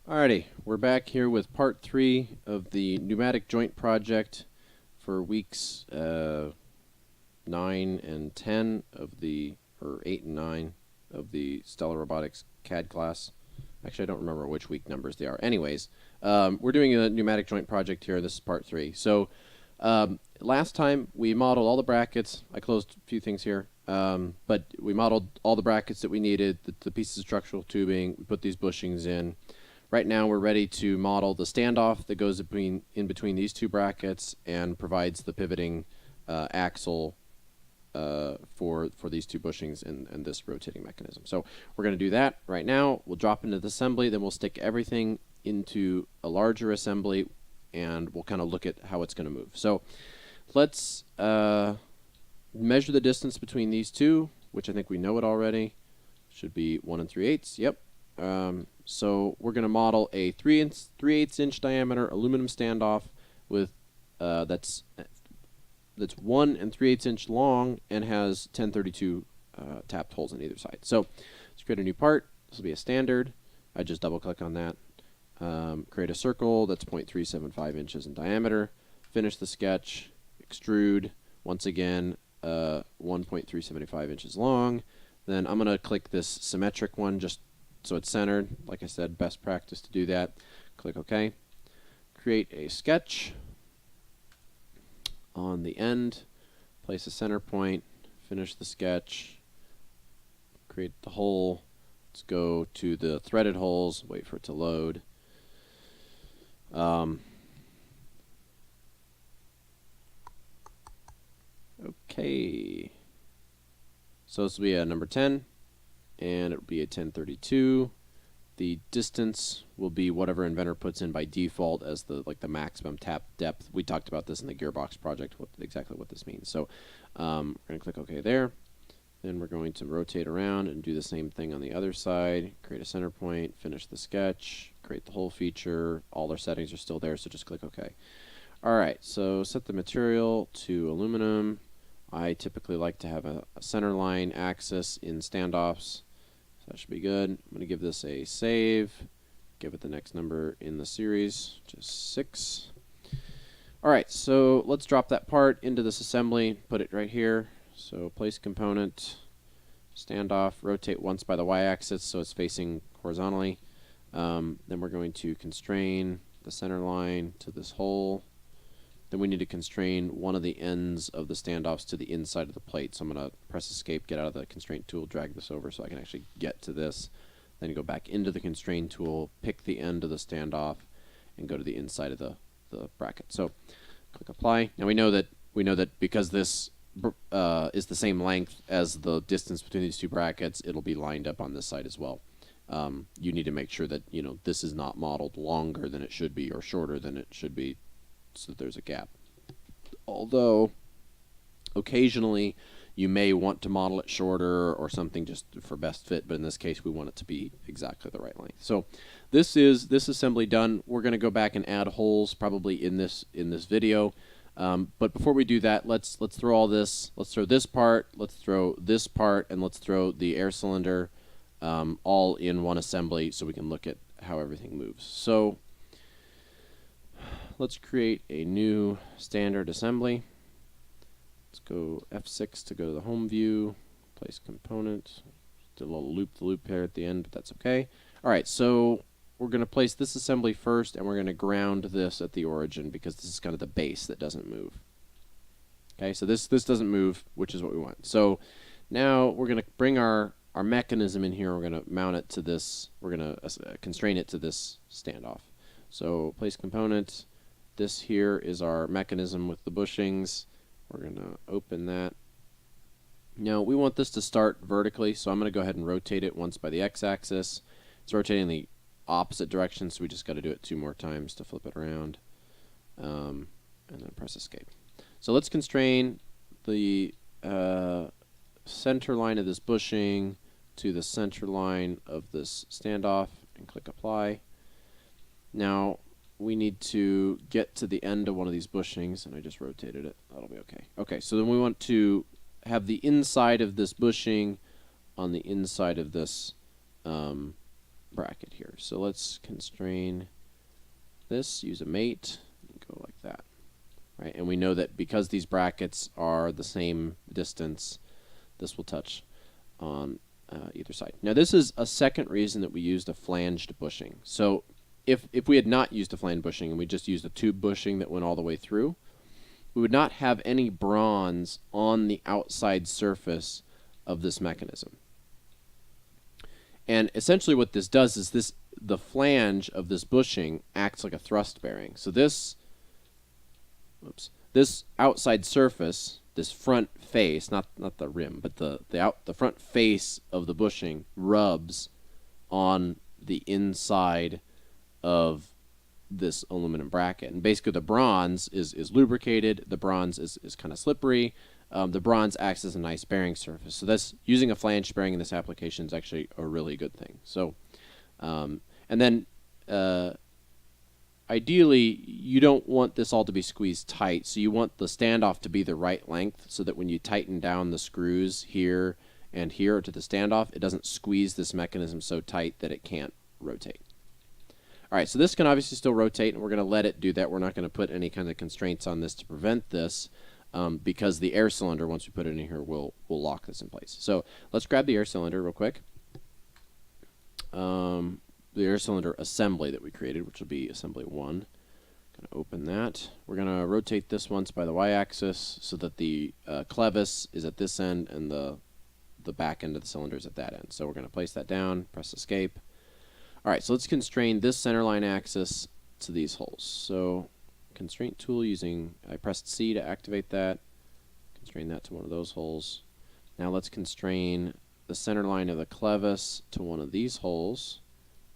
Alrighty, we're back here with part 3 of the pneumatic joint project for weeks 9 and 10 of the, or 8 and 9 of the Stellar Robotics CAD class. Actually, I don't remember which week numbers they are. Anyways, we're doing a pneumatic joint project here. This is part 3. So, last time we modeled all the brackets. I closed a few things here. But we modeled all the brackets that we needed, the pieces of structural tubing. We put these bushings in. Right now we're ready to model the standoff that goes in between these two brackets and provides the pivoting axle for these two bushings and this rotating mechanism. So we're going to do that right now. We'll drop into the assembly, then we'll stick everything into a larger assembly, and we'll kind of look at how it's going to move. So let's measure the distance between these two, which I think we know it already. Should be 1 3/8. Yep. So we're going to model a 3/8 inch diameter aluminum standoff with that's 1 3/8 inch long and has 1032 tapped holes on either side. So let's create a new part. This will be a standard. I just double click on that. Create a circle that's 0.375 inches in diameter. Finish the sketch. Extrude. Once again, 1.375 inches long. Then I'm going to click this symmetric one just so it's centered. Like I said, best practice to do that. Click OK. Create a sketch on the end. Place a center point. Finish the sketch. Create the hole. Let's go to the threaded holes. Wait for it to load. Okay. So this will be a number 10. And it will be a 1032. The distance will be whatever Inventor puts in by default as the maximum tap depth. We talked about this in the gearbox project, exactly what this means. So we're going to click OK there. Then we're going to rotate around and do the same thing on the other side. Create a center point, finish the sketch, create the whole feature. All our settings are still there, so just click OK. Alright, so set the material to aluminum. I typically like to have a centerline axis in standoffs. That should be good. I'm going to give this a save. Give it the next number in the series, just 6. Alright, so let's drop that part into this assembly. Put it right here. So place component, standoff, rotate once by the y-axis so it's facing horizontally. Then we're going to constrain the center line to this hole. Then we need to constrain one of the ends of the standoffs to the inside of the plate. So I'm going to press escape, get out of the constraint tool, drag this over so I can actually get to this. Then go back into the constraint tool, pick the end of the standoff, and go to the inside of the bracket. So click apply. Now we know that because this is the same length as the distance between these two brackets, it'll be lined up on this side as well. You need to make sure that this is not modeled longer than it should be or shorter than it should be, so that there's a gap. Although occasionally you may want to model it shorter or something just for best fit, but in this case we want it to be exactly the right length. So this assembly done. We're going to go back and add holes probably in this video. But before we do that, let's throw all this. Let's throw this part. Let's throw this part, and let's throw the air cylinder all in one assembly so we can look at how everything moves. So let's create a new standard assembly. Let's go F6 to go to the home view, place component. Did a little loop here at the end, but that's okay. Alright, so we're going to place this assembly first, and we're going to ground this at the origin because this is kind of the base that doesn't move. Okay, so this doesn't move, which is what we want. So now we're going to bring our mechanism in here. We're going to mount it to this. We're going to constrain it to this standoff. So place component. This here is our mechanism with the bushings. We're going to open that. Now we want this to start vertically, so I'm going to go ahead and rotate it once by the x-axis. It's rotating the opposite direction, so we just got to do it 2 more times to flip it around. And then press escape. So let's constrain the center line of this bushing to the center line of this standoff and click apply. Now we need to get to the end of one of these bushings, and I just rotated it. That'll be okay. Okay, so then we want to have the inside of this bushing on the inside of this bracket here. So let's constrain this, use a mate, and go like that. Right? And we know that because these brackets are the same distance, this will touch on either side. Now this is a second reason that we used a flanged bushing. So if we had not used a flanged bushing and we just used a tube bushing that went all the way through, we would not have any bronze on the outside surface of this mechanism. And essentially what this does is the flange of this bushing acts like a thrust bearing. So this outside surface, this front face, not the rim, but the front face of the bushing rubs on the inside of this aluminum bracket. And basically the bronze is lubricated, the bronze is kind of slippery, the bronze acts as a nice bearing surface. So this, using a flange bearing in this application is actually a really good thing. So, and then ideally you don't want this all to be squeezed tight, so you want the standoff to be the right length so that when you tighten down the screws here and here to the standoff, it doesn't squeeze this mechanism so tight that it can't rotate. Alright, so this can obviously still rotate, and we're going to let it do that. We're not going to put any kind of constraints on this to prevent this, because the air cylinder, once we put it in here, will lock this in place. So let's grab the air cylinder real quick. The air cylinder assembly that we created, which will be assembly 1. Going to open that. We're going to rotate this once by the y-axis so that the clevis is at this end and the back end of the cylinder is at that end. So we're going to place that down, press escape. Alright, so let's constrain this centerline axis to these holes. So constraint tool using, I pressed C to activate that, constrain that to one of those holes. Now let's constrain the center line of the clevis to one of these holes.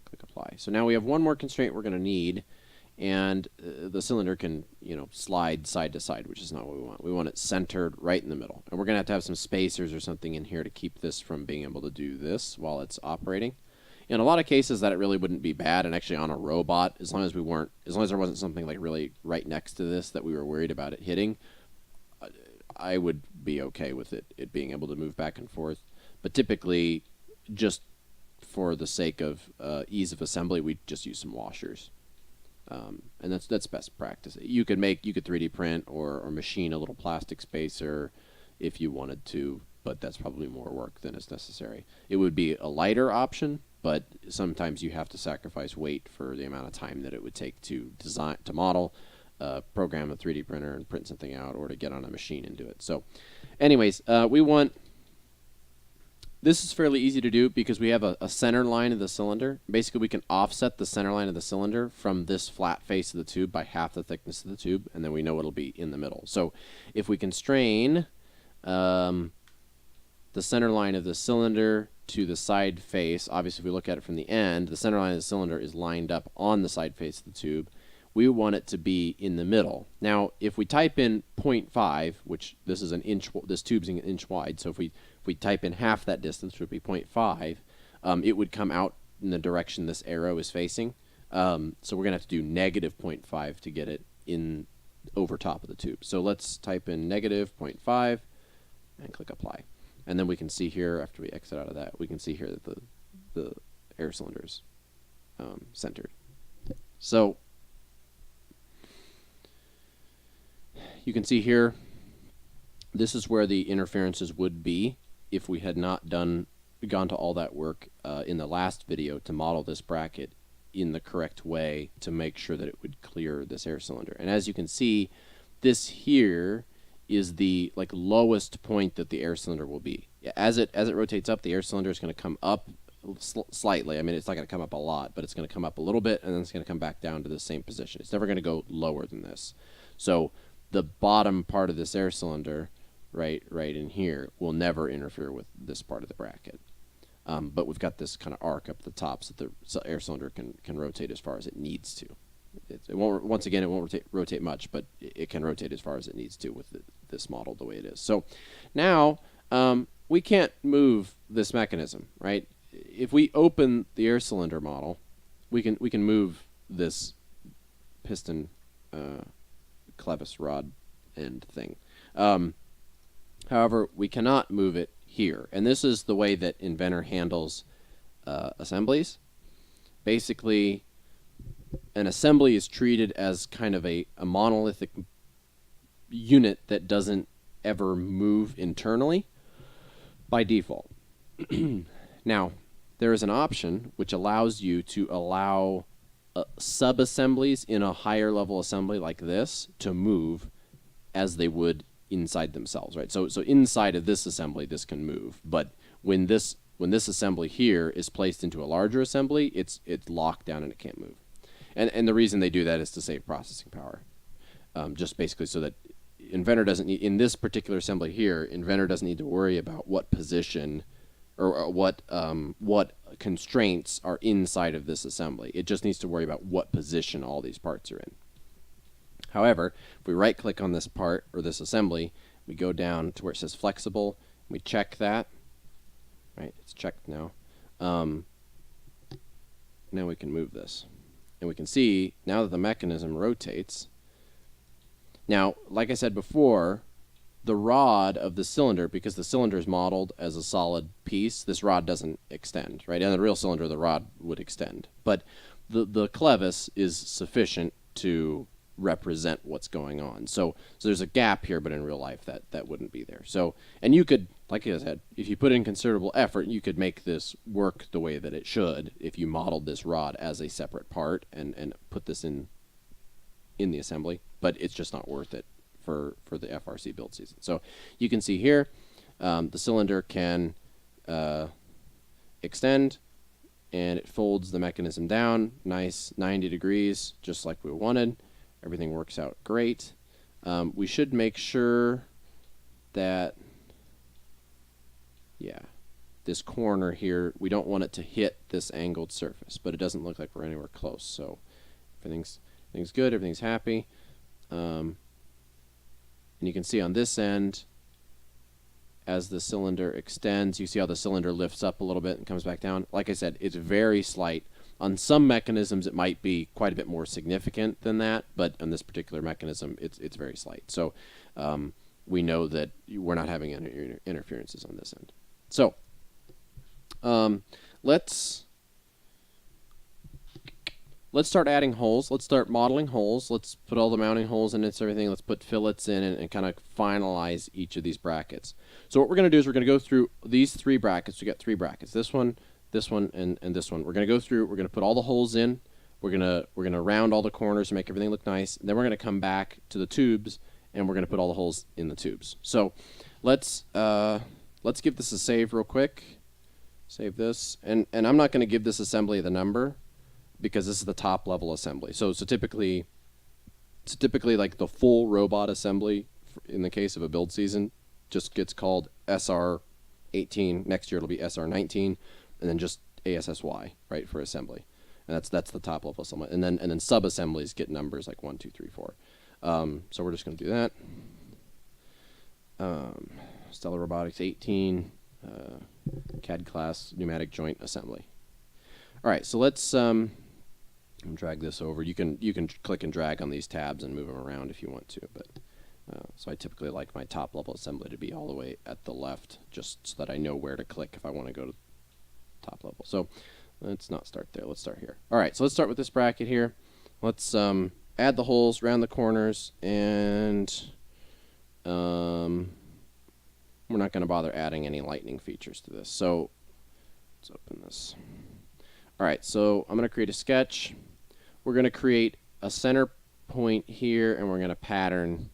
Click apply. So now we have one more constraint we're going to need, and the cylinder can, slide side to side, which is not what we want. We want it centered right in the middle. And we're going to have some spacers or something in here to keep this from being able to do this while it's operating. In a lot of cases that it really wouldn't be bad, and actually on a robot, as long as there wasn't something like really right next to this that we were worried about it hitting, I would be okay with it being able to move back and forth. But typically, just for the sake of ease of assembly, we just use some washers, and that's best practice. You could 3D print or machine a little plastic spacer if you wanted to, but that's probably more work than is necessary. It would be a lighter option, but sometimes you have to sacrifice weight for the amount of time that it would take to model, program a 3D printer and print something out, or to get on a machine and do it. So anyways, this is fairly easy to do because we have a center line of the cylinder. Basically, we can offset the center line of the cylinder from this flat face of the tube by half the thickness of the tube, and then we know it'll be in the middle. So if we constrain the center line of the cylinder to the side face, obviously if we look at it from the end, the center line of the cylinder is lined up on the side face of the tube. We want it to be in the middle. Now, if we type in 0.5, which this is an inch, this tube's an inch wide, so if we type in half that distance, which would be 0.5, it would come out in the direction this arrow is facing. So we're going to have to do negative 0.5 to get it in over top of the tube. So let's type in negative 0.5 and click apply. And then we can see here, after we exit out of that, we can see here that the air cylinder is centered. So you can see here, this is where the interferences would be if we had not gone to all that work in the last video to model this bracket in the correct way to make sure that it would clear this air cylinder. And as you can see, this here is the lowest point that the air cylinder will be. As it rotates up, the air cylinder is going to come up slightly. I mean, it's not going to come up a lot, but it's going to come up a little bit, and then it's going to come back down to the same position. It's never going to go lower than this. So the bottom part of this air cylinder, right in here, will never interfere with this part of the bracket. But we've got this kind of arc up the top so that the air cylinder can rotate as far as it needs to. It won't. Once again, it won't rotate much, but it can rotate as far as it needs to with this model the way it is. So now we can't move this mechanism, right? If we open the air cylinder model, we can move this piston clevis rod end thing. However, we cannot move it here, and this is the way that Inventor handles assemblies. basically an assembly is treated as kind of a monolithic unit that doesn't ever move internally by default. Now, there is an option which allows you to allow sub-assemblies in a higher level assembly like this to move as they would inside themselves, right? So inside of this assembly, this can move, but when this assembly here is placed into a larger assembly, it's locked down and it can't move. And the reason they do that is to save processing power, just basically so that Inventor doesn't need, in this particular assembly here, Inventor doesn't need to worry about what position or what constraints are inside of this assembly. It just needs to worry about what position all these parts are in. However, if we right-click on this part or this assembly, we go down to where it says flexible, we check that, right? It's checked now. Now we can move this. And we can see, now that the mechanism rotates, now, like I said before, the rod of the cylinder, because the cylinder is modeled as a solid piece, this rod doesn't extend, right? In the real cylinder, the rod would extend. But the clevis is sufficient to represent what's going on. So there's a gap here, but in real life, that wouldn't be there. So, and you could, like I said, if you put in considerable effort, you could make this work the way that it should if you modeled this rod as a separate part and put this in the assembly, but it's just not worth it for the FRC build season. So you can see here, the cylinder can extend, and it folds the mechanism down, nice 90 degrees, just like we wanted. Everything works out great. We should make sure that, yeah, this corner here, we don't want it to hit this angled surface, but it doesn't look like we're anywhere close. So everything's good, everything's happy. And you can see on this end, as the cylinder extends, you see how the cylinder lifts up a little bit and comes back down. Like I said, it's very slight. On some mechanisms, it might be quite a bit more significant than that, but on this particular mechanism, it's very slight. So we know that we're not having any interferences on this end. So let's start adding holes. Let's start modeling holes. Let's put all the mounting holes in and everything. Let's put fillets in and kind of finalize each of these brackets. So what we're going to do is we're going to go through these three brackets. We got three brackets. This one, and this one. We're going to go through. We're going to put all the holes in. We're going to round all the corners and make everything look nice. And then we're going to come back to the tubes and we're going to put all the holes in the tubes. So let's give this a save real quick. Save this, and I'm not going to give this assembly the number, because this is the top level assembly. So typically like the full robot assembly in the case of a build season just gets called SR18. Next year it'll be SR19, and then just ASSY, right, for assembly. And that's the top level assembly. And then sub assemblies get numbers like 1, 2, 3, 4. So we're just going to do that. Stellar Robotics 18 CAD class pneumatic joint assembly. All right, so let's drag this over. You can click and drag on these tabs and move them around if you want to, but so I typically like my top level assembly to be all the way at the left, just so that I know where to click if I want to go to top level. So let's not start there. Let's start here. All right, so let's start with this bracket here. Let's add the holes, round the corners, and we're not going to bother adding any lightning features to this. So let's open this. All right, so I'm going to create a sketch. We're going to create a center point here, and we're going to pattern.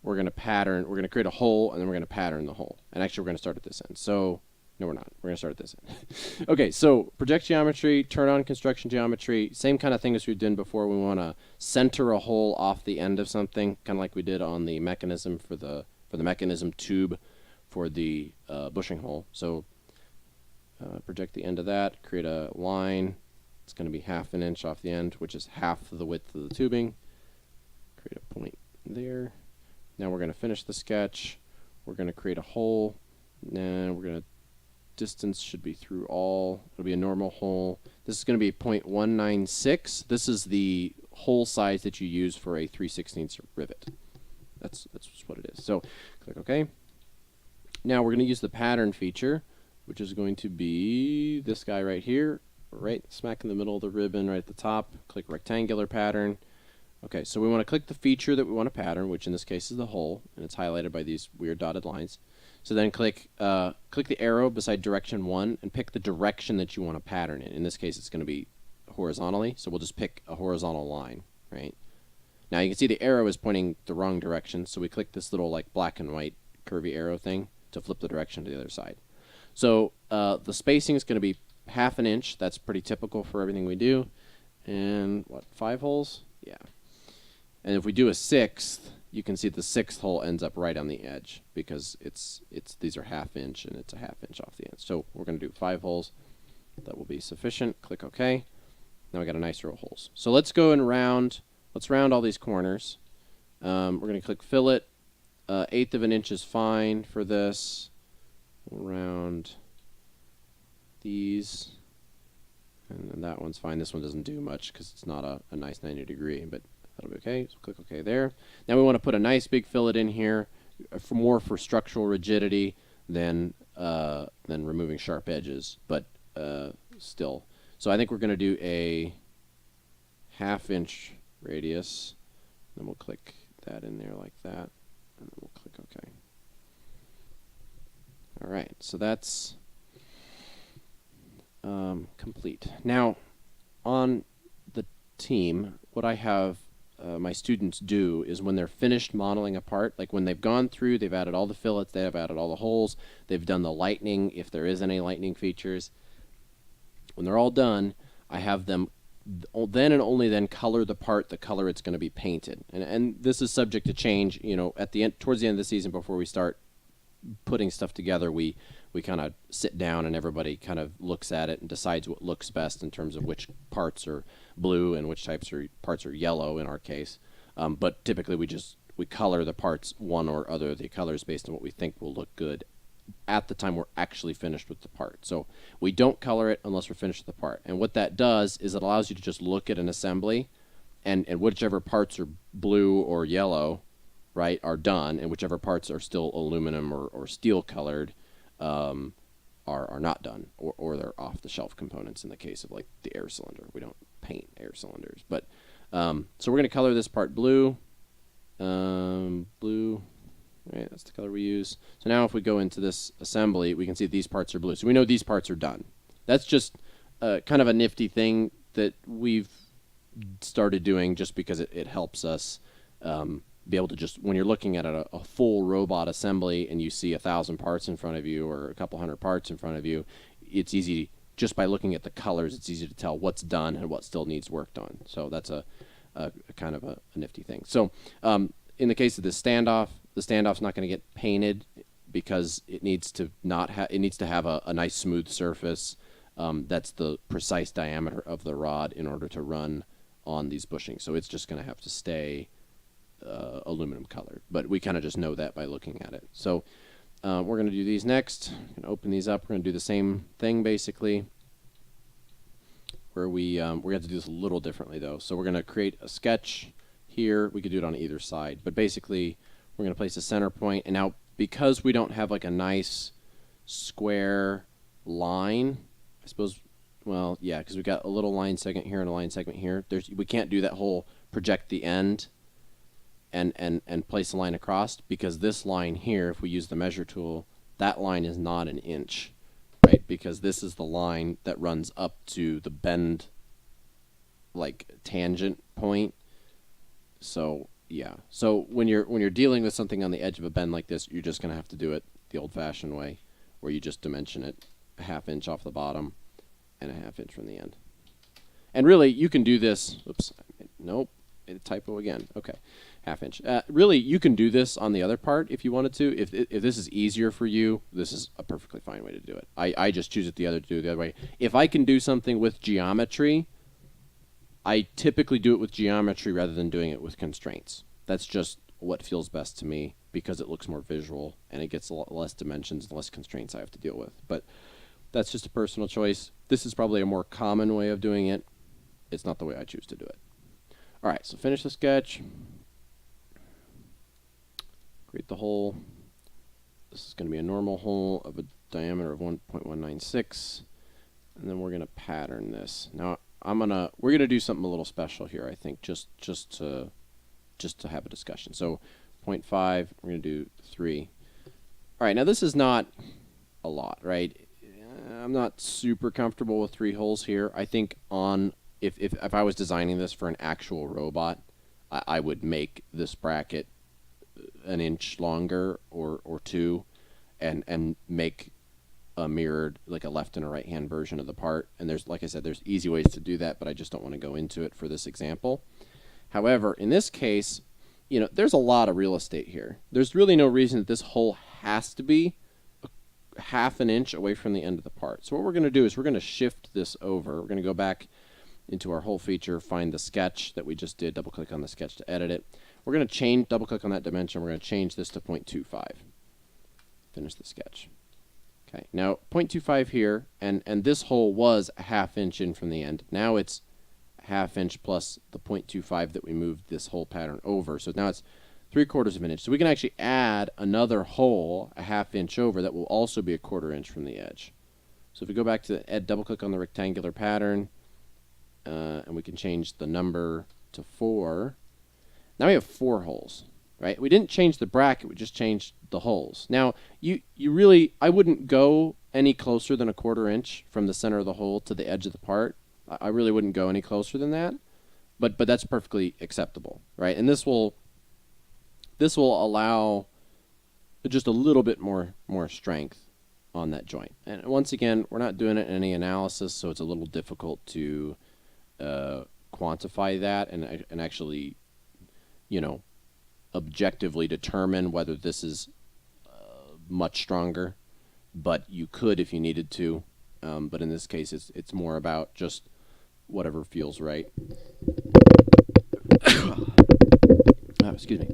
We're going to create a hole, and then we're going to pattern the hole. And actually, we're going to start at this end. So, no, we're not. We're going to start at this end. Okay, so project geometry, turn on construction geometry, same kind of thing as we've done before. We want to center a hole off the end of something, kind of like we did on the mechanism for the mechanism tube for the bushing hole. So, project the end of that, create a line. It's going to be 1/2 inch off the end, which is half the width of the tubing. Create a point there. Now we're going to finish the sketch. We're going to create a hole. And we're going to, distance should be through all. It'll be a normal hole. This is going to be 0.196. This is the hole size that you use for a 3/16 rivet. That's just what it is. So click OK. Now we're going to use the pattern feature, which is going to be this guy right here. right smack in the middle of the ribbon, right at the top. Click rectangular pattern. Okay, so we want to click the feature that we want to pattern, which in this case is the hole, and it's highlighted by these weird dotted lines. So then click the arrow beside direction 1 and pick the direction that you want to pattern in. In this case, it's going to be horizontally, so we'll just pick a horizontal line, right? Now you can see the arrow is pointing the wrong direction, so we click this little like black and white curvy arrow thing to flip the direction to the other side. So the spacing is going to be 1/2 inch. That's pretty typical for everything we do. And what, 5 holes? Yeah. And if we do a 6th, you can see the 6th hole ends up right on the edge because these are 1/2 inch and it's a 1/2 inch off the edge. So we're going to do 5 holes. That will be sufficient. Click OK. Now we got a nice row of holes. So let's go and round. Let's round all these corners. We're going to click fillet. 1/8 of an inch is fine for this. We'll round these. And then that one's fine. This one doesn't do much because it's not a nice 90 degree, but that'll be okay. So click OK there. Now we want to put a nice big fillet in here, more for structural rigidity than removing sharp edges, but still. So I think we're going to do a 1/2 inch radius. Then we'll click that in there like that, and then we'll click OK. All right, so that's complete. Now, on the team, what I have my students do is when they're finished modeling a part, like when they've gone through, they've added all the fillets, they've added all the holes, they've done the lightning, if there is any lightning features. When they're all done, I have them then and only then color the part the color it's going to be painted. And this is subject to change, you know, at the end, towards the end of the season before we start putting stuff together, we kind of sit down and everybody kind of looks at it and decides what looks best in terms of which parts are blue and which parts are yellow in our case. But typically we color the parts one or other of the colors based on what we think will look good at the time we're actually finished with the part. So we don't color it unless we're finished with the part. And what that does is it allows you to just look at an assembly and whichever parts are blue or yellow, right, are done, and whichever parts are still aluminum or steel colored are not done, or they're off-the-shelf components in the case of like the air cylinder. We don't paint air cylinders. But so we're going to color this part blue. Blue. Right, that's the color we use. So now if we go into this assembly, we can see these parts are blue. So we know these parts are done. That's just kind of a nifty thing that we've started doing just because it helps us be able to just, when you're looking at a full robot assembly and you see 1,000 parts in front of you or a couple hundred parts in front of you, it's easy, just by looking at the colors, it's easy to tell what's done and what still needs work done. So that's a kind of a nifty thing. So in the case of the standoff's not going to get painted because it needs to have a nice smooth surface. That's the precise diameter of the rod in order to run on these bushings. So it's just going to have to stay aluminum colored. But we kind of just know that by looking at it. So we're going to do these next. We're going to open these up. We're going to do the same thing basically, where we have to do this a little differently though. So we're going to create a sketch here. We could do it on either side, but basically we're going to place a center point. And now because we don't have like a nice square line, I suppose, well, yeah, because we got a little line segment here and a line segment here. We can't do that whole project the end and place a line across, because this line here, if we use the measure tool, that line is not an inch, right? Because this is the line that runs up to the bend, like tangent point. So yeah, so when you're dealing with something on the edge of a bend like this, you're just going to have to do it the old-fashioned way, where you just dimension it a 1/2 inch off the bottom and a 1/2 inch from the end. And really, you can do this. Oops, nope, made a typo again. Okay, 1/2 inch. Really, you can do this on the other part if you wanted to. If this is easier for you, this is a perfectly fine way to do it. I just choose it to do it the other way. If I can do something with geometry, I typically do it with geometry rather than doing it with constraints. That's just what feels best to me because it looks more visual and it gets a lot less dimensions and less constraints I have to deal with. But that's just a personal choice. This is probably a more common way of doing it. It's not the way I choose to do it. All right, so finish the sketch. Create the hole. This is going to be a normal hole of a diameter of 1.196. and then we're going to pattern this. Now we're going to do something a little special here, I think, just to have a discussion. So 0.5, we're going to do 3. All right, now this is not a lot, right? I'm not super comfortable with 3 holes here. I think if I was designing this for an actual robot, I would make this bracket an inch longer or 2, and make a mirrored, like a left and a right hand version of the part. And there's, like I said, there's easy ways to do that, but I just don't want to go into it for this example. However, in this case, you know, there's a lot of real estate here. There's really no reason that this hole has to be half an inch away from the end of the part. So what we're going to do is we're going to shift this over. We're going to go back into our hole feature, find the sketch that we just did, double click on the sketch to edit it. We're going to double click on that dimension. We're going to change this to 0.25. Finish the sketch. Okay, now 0.25 here, and this hole was a ½ inch in from the end. Now it's ½ inch plus the 0.25 that we moved this whole pattern over. So now it's 3/4 of an inch. So we can actually add another hole a ½ inch over that will also be a 1/4 inch from the edge. So if we go back to double click on the rectangular pattern, and we can change the number to 4. Now we have 4 holes, right? We didn't change the bracket, we just changed the holes. Now, you really, I wouldn't go any closer than a 1/4 inch from the center of the hole to the edge of the part. I really wouldn't go any closer than that, but that's perfectly acceptable, right? And this will allow just a little bit more strength on that joint. And once again, we're not doing it in any analysis, so it's a little difficult to quantify that and actually, you know, objectively determine whether this is much stronger. But you could if you needed to. But in this case, it's more about just whatever feels right. Oh, excuse me.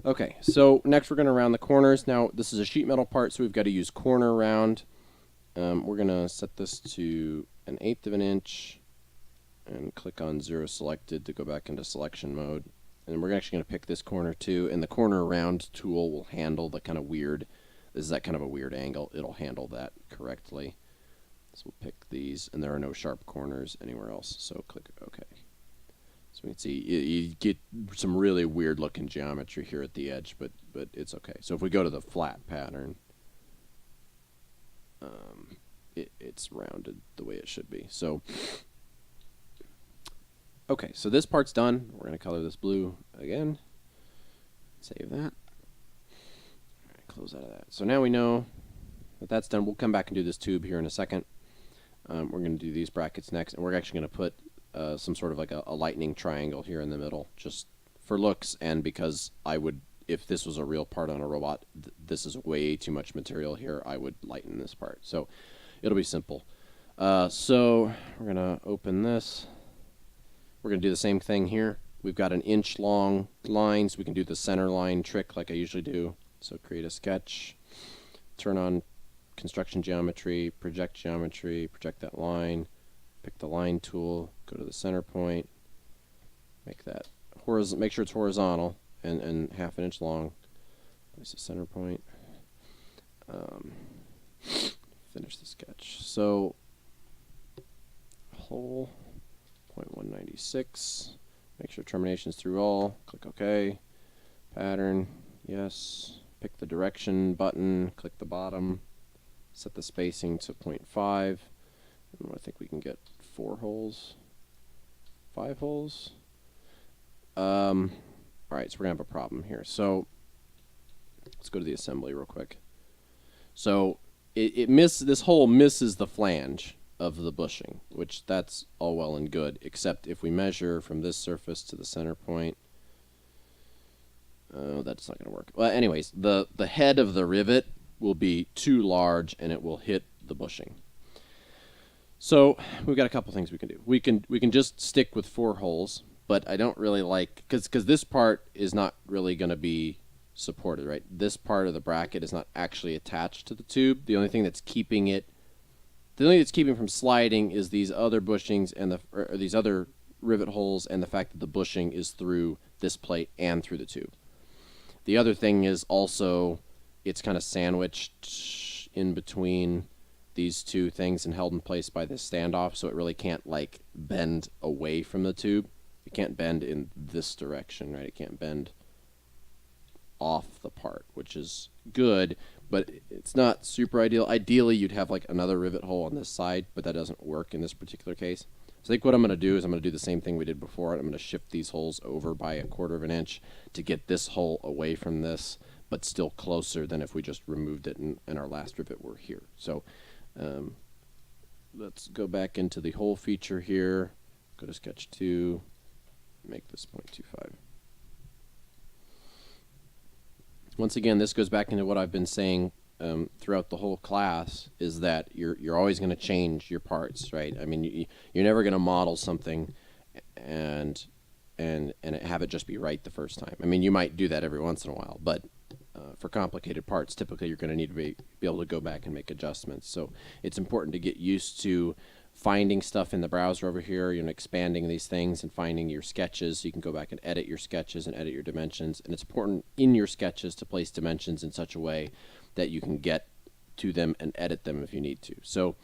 Okay, so next we're going to round the corners. Now, this is a sheet metal part, so we've got to use corner round. We're going to set this to 1/8 of an inch and click on 0 selected to go back into selection mode. And we're actually going to pick this corner too, and the corner round tool will handle the kind of weird, this is that kind of a weird angle. It'll handle that correctly. So we'll pick these, and there are no sharp corners anywhere else, so click OK. So we can see you get some really weird looking geometry here at the edge, but it's okay. So if we go to the flat pattern, it's rounded the way it should be. So okay, so this part's done. We're going to color this blue again. Save that. All right, close out of that. So now we know that that's done. We'll come back and do this tube here in a second. We're going to do these brackets next, and we're actually going to put some sort of like a lightning triangle here in the middle, just for looks, and because I would, if this was a real part on a robot, this is way too much material here, I would lighten this part. So it'll be simple. So we're going to open this. We're going to do the same thing here. We've got an inch long line, so we can do the center line trick like I usually do. So create a sketch, turn on construction geometry, project that line, pick the line tool, go to the center point, make that make sure it's horizontal and ½ an inch long. Place the center point. Finish the sketch. So hole 0.196. Make sure terminations through all. Click OK. Pattern, yes. Pick the direction button. Click the bottom. Set the spacing to 0.5. And I think we can get 4 holes. 5 holes. Alright, so we're going to have a problem here. So let's go to the assembly real quick. So this hole misses the flange of the bushing, which that's all well and good, except if we measure from this surface to the center point, that's not going to work. Well, anyways, the head of the rivet will be too large and it will hit the bushing. So we've got a couple things we can do. We can just stick with 4 holes, but I don't really like, because this part is not really going to be supported, right? This part of the bracket is not actually attached to the tube. The only thing that's keeping from sliding is these other bushings and or these other rivet holes, and the fact that the bushing is through this plate and through the tube. The other thing is also it's kind of sandwiched in between these two things and held in place by this standoff, so it really can't like bend away from the tube. It can't bend in this direction, right? It can't bend off the part, which is good, but it's not super ideal. Ideally, you'd have like another rivet hole on this side, but that doesn't work in this particular case. So I think what I'm going to do is I'm going to do the same thing we did before. I'm going to shift these holes over by 1/4 of an inch to get this hole away from this, but still closer than if we just removed it and our last rivet were here. So let's go back into the hole feature here, go to sketch 2, make this 0.25. Once again, this goes back into what I've been saying throughout the whole class, is that you're always going to change your parts, right? I mean, you're never going to model something and have it just be right the first time. I mean, you might do that every once in a while, but for complicated parts, typically you're going to need to be able to go back and make adjustments. So it's important to get used to finding stuff in the browser over here, expanding these things and finding your sketches, so you can go back and edit your sketches and edit your dimensions. And it's important in your sketches to place dimensions in such a way that you can get to them and edit them if you need to. So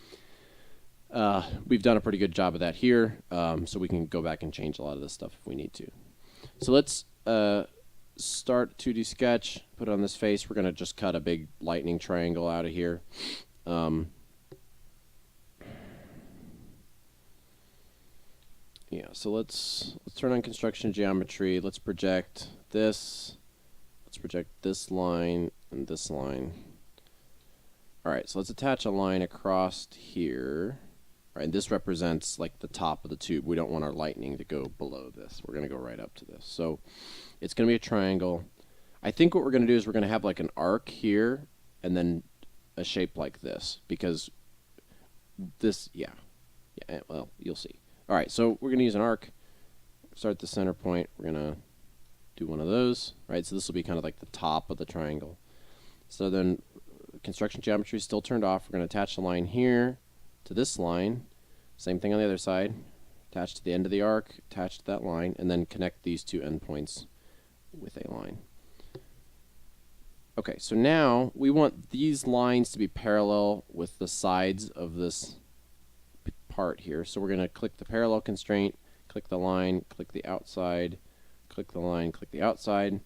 we've done a pretty good job of that here, so we can go back and change a lot of this stuff if we need to. So let's start 2D sketch, put it on this face. We're going to just cut a big lightning triangle out of here. Yeah, so let's turn on construction geometry. Let's project this. Let's project this line and this line. All right, so let's attach a line across here. All right, this represents like the top of the tube. We don't want our lightning to go below this. We're going to go right up to this. So it's going to be a triangle. I think what we're going to do is we're going to have like an arc here and then a shape like this, because this, yeah, well, you'll see. All right, so we're going to use an arc. Start the center point. We're going to do one of those, right? So this will be kind of like the top of the triangle. So then construction geometry is still turned off. We're going to attach the line here to this line. Same thing on the other side. Attach to the end of the arc, attach to that line, and then connect these two endpoints with a line. Okay, so now we want these lines to be parallel with the sides of this part here. So we're going to click the parallel constraint, click the line, click the outside, click the line, click the outside.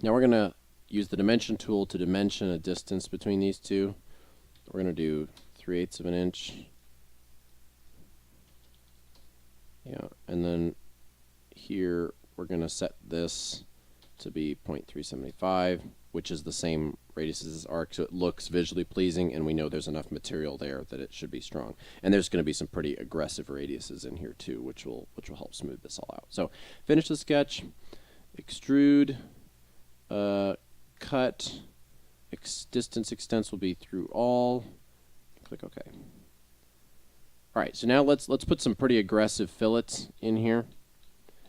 Now we're going to use the dimension tool to dimension a distance between these two. We're going to do 3/8 of an inch. Yeah, and then here we're going to set this to be 0.375, which is the same radius as this arc, so it looks visually pleasing, and we know there's enough material there that it should be strong. And there's going to be some pretty aggressive radiuses in here too, which will help smooth this all out. So finish the sketch, extrude, cut, distance extents will be through all. Click OK. All right, so now let's put some pretty aggressive fillets in here.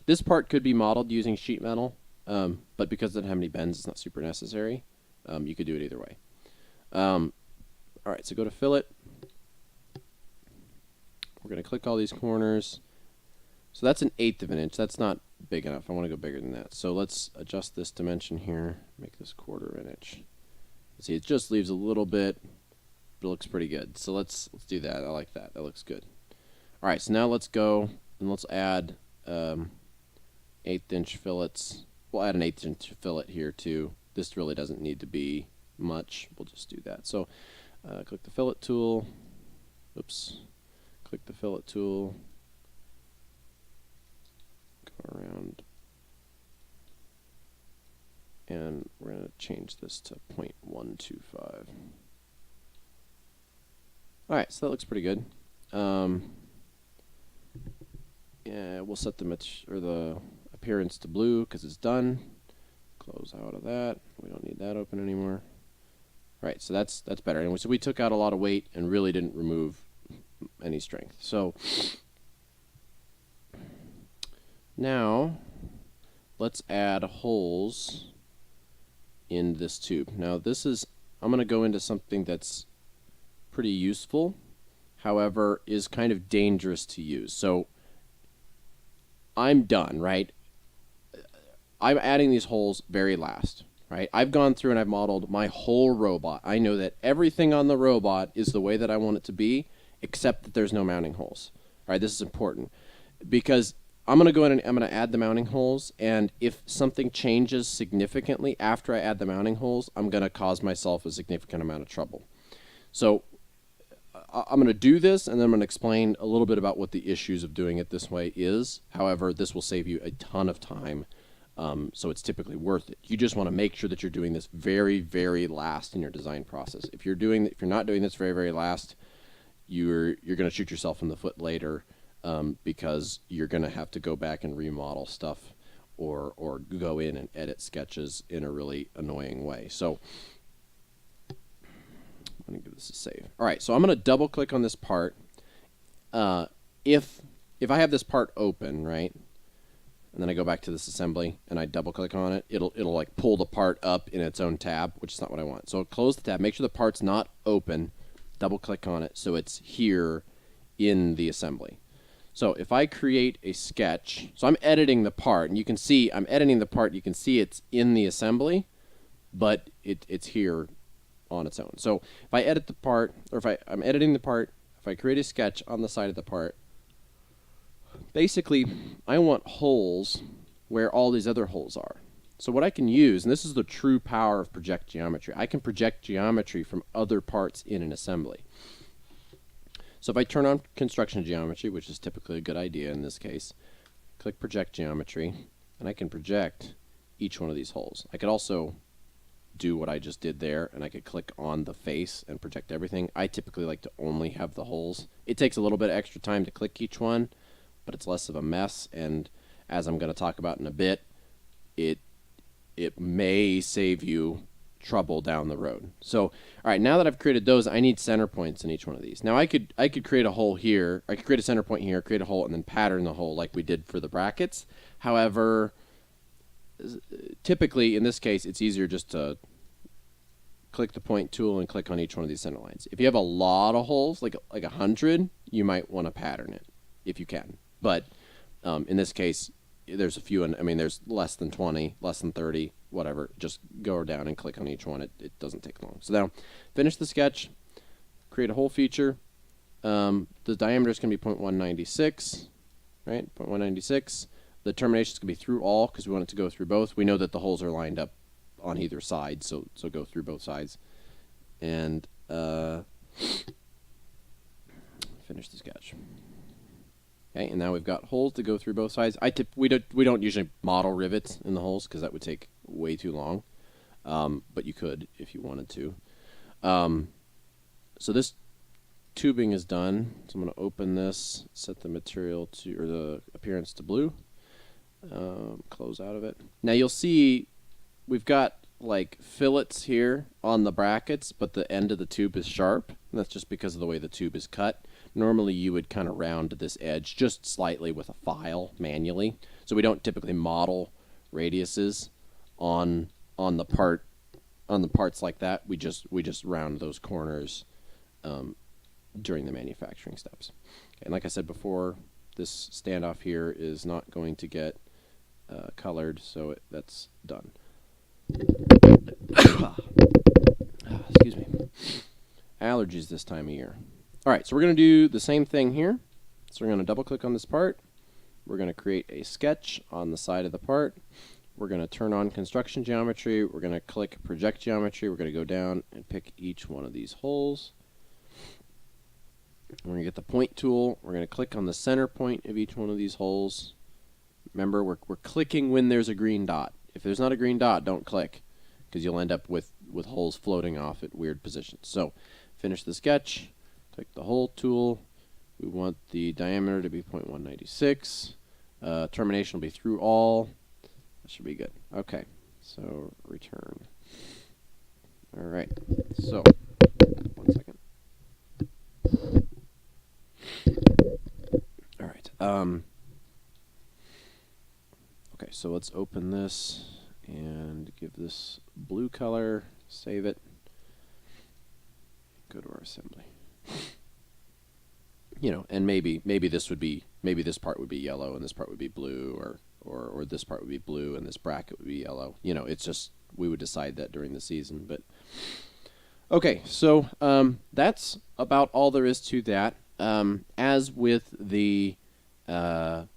This part could be modeled using sheet metal, but because it doesn't have any bends, it's not super necessary. You could do it either way. All right, so go to fillet. We're going to click all these corners. So that's 1/8 of an inch. That's not big enough. I want to go bigger than that. So let's adjust this dimension here, make this 1/4 of an inch. See, it just leaves a little bit, but it looks pretty good. So let's do that. I like that. That looks good. All right, so now let's go and let's add 1/8 inch fillets. We'll add an 1/8 inch fillet here too. This really doesn't need to be much. We'll just do that. So click the fillet tool. Oops. Click the fillet tool. Go around. And we're going to change this to 0.125. Alright, so that looks pretty good. Yeah, we'll set the appearance to blue because it's done. Close out of that. We don't need that open anymore. Right, so that's better. And so we took out a lot of weight and really didn't remove any strength. So now let's add holes in this tube. Now I'm going to go into something that's pretty useful, however is kind of dangerous to use. So I'm done, right? I'm adding these holes very last. right? I've gone through and I've modeled my whole robot. I know that everything on the robot is the way that I want it to be, except that there's no mounting holes. All right, this is important because I'm going to go in and I'm going to add the mounting holes, and if something changes significantly after I add the mounting holes, I'm going to cause myself a significant amount of trouble. So I'm going to do this, and then I'm going to explain a little bit about what the issues of doing it this way is. However, this will save you a ton of time, so it's typically worth it. You just want to make sure that you're doing this very, very last in your design process. If you're not doing this very, very last, you're going to shoot yourself in the foot later, because you're going to have to go back and remodel stuff, or go in and edit sketches in a really annoying way. So I'm going to give this a save. All right, so I'm going to double click on this part. If I have this part open, right, and then I go back to this assembly and I double click on it, it'll like pull the part up in its own tab, which is not what I want. So close the tab, make sure the part's not open, double click on it so it's here in the assembly. So if I create a sketch, so I'm editing the part, and you can see I'm editing the part, you can see it's in the assembly, but it's here on its own. So if I edit the part, or if I'm editing the part, if I create a sketch on the side of the part, basically I want holes where all these other holes are. So what I can use, and this is the true power of project geometry, I can project geometry from other parts in an assembly. So if I turn on construction geometry, which is typically a good idea in this case, click project geometry, and I can project each one of these holes. I could also do what I just did there, and I could click on the face and project everything. I typically like to only have the holes. It takes a little bit of extra time to click each one, but it's less of a mess, and as I'm going to talk about in a bit, it may save you trouble down the road. So, all right, now that I've created those, I need center points in each one of these. Now I could create a hole here, I could create a center point here, create a hole, and then pattern the hole like we did for the brackets. However, typically in this case, it's easier just to click the point tool and click on each one of these center lines. If you have a lot of holes, like 100, you might want to pattern it if you can. But in this case, there's a few, I mean, there's less than 20, less than 30, whatever. Just go down and click on each one. It doesn't take long. So now, finish the sketch, create a hole feature. The diameter is going to be 0.196, right? 0.196. The termination is going to be through all because we want it to go through both. We know that the holes are lined up on either side, so go through both sides. And finish the sketch. Okay, and now we've got holes to go through both sides. We don't usually model rivets in the holes because that would take way too long, but you could if you wanted to. So this tubing is done. So I'm going to open this, set the material to, or the appearance to blue, close out of it. Now you'll see we've got like fillets here on the brackets, but the end of the tube is sharp. And that's just because of the way the tube is cut. Normally you would kind of round this edge just slightly with a file manually. So we don't typically model radiuses on the parts like that. We just round those corners during the manufacturing steps. Okay, and like I said before, this standoff here is not going to get colored, so that's done. Excuse me. Allergies this time of year. All right, so we're going to do the same thing here. So we're going to double click on this part. We're going to create a sketch on the side of the part. We're going to turn on construction geometry. We're going to click project geometry. We're going to go down and pick each one of these holes. We're going to get the point tool. We're going to click on the center point of each one of these holes. Remember, we're clicking when there's a green dot. If there's not a green dot, don't click, because you'll end up with holes floating off at weird positions. So finish the sketch. Click the hole tool. We want the diameter to be 0.196. Termination will be through all. That should be good. Okay, so return. All right, so 1 second. All right. Okay, so let's open this and give this blue color. Save it. Go to our assembly. You know, and maybe this part would be yellow and this part would be blue, or this part would be blue and this bracket would be yellow. You know, it's just we would decide that during the season. But okay, so that's about all there is to that. As with the gearbox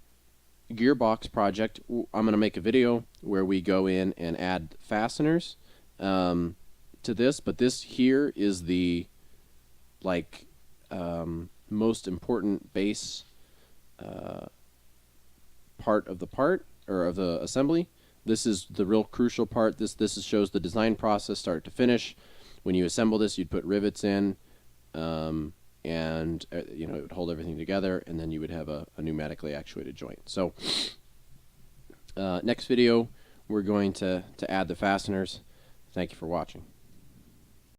project, I'm going to make a video where we go in and add fasteners to this, but this here is the most important base part of the assembly. This is the real crucial part. This shows the design process start to finish. When you assemble this, you'd put rivets in, and it would hold everything together, and then you would have a pneumatically actuated joint. So next video, we're going to add the fasteners. Thank you for watching.